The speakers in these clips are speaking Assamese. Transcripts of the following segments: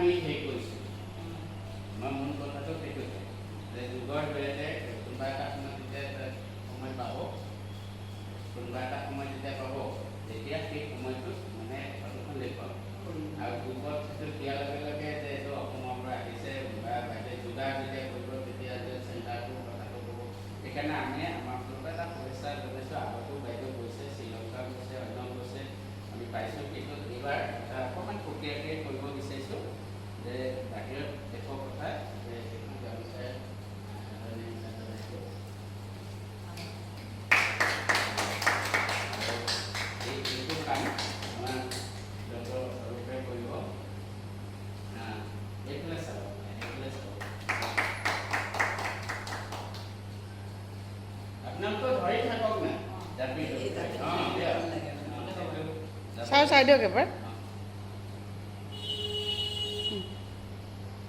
আমি হেৰি কৰিছোঁ আমাৰ মূল কথাটো সেইটোতে যে যুগৰ জৰিয়তে কোনোবা এটা সময়ত যেতিয়া সময় পাব কোনোবা এটা সময় যেতিয়া পাব তেতিয়া সেই সময়টোত মানে প্ৰদূষণ দেখুৱাব আৰু গ্ৰুপত সেইটো দিয়াৰ লগে লগে যে এইটো অসমৰ পৰা আহিছে বা বাইদেউ যোগাৰ যেতিয়া কৰিব তেতিয়া যে চেণ্টাৰটোৰ কথাটো ক'ব সেইকাৰণে আমি আমাৰ ফালৰ পৰা এটা শুভেচ্ছা জনাইছোঁ আগতো বাইদেউ গৈছে শ্ৰীলংকা গৈছে অন্য গৈছে আমি পাইছোঁ কিন্তু এইবাৰ এটা অকণমান প্ৰক্ৰিয়াকৈ কৰিব বিচাৰিছোঁ যে বাহিৰত দেশৰ কথা যে সেইখন গামোচাই এইটো কাম আমাৰ ডক্টৰ স্বৰূপে কৰিব এইফালে চাব এইফালে চাব আপোনালোকে ধৰি থাকক না জাপিটো চাই চাই দিয়ক এবাৰ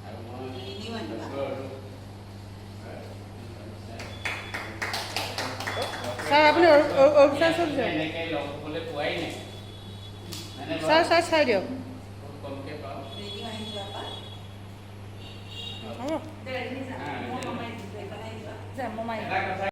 আৰু মই ছাৰ আপুনি এনেকৈ লগ হ'বলৈ পোৱাই নাই ছাৰ ছাৰ চাই দিয়ক বহুত কমকৈ পাওঁ হ'ব এটা যাম মই কথা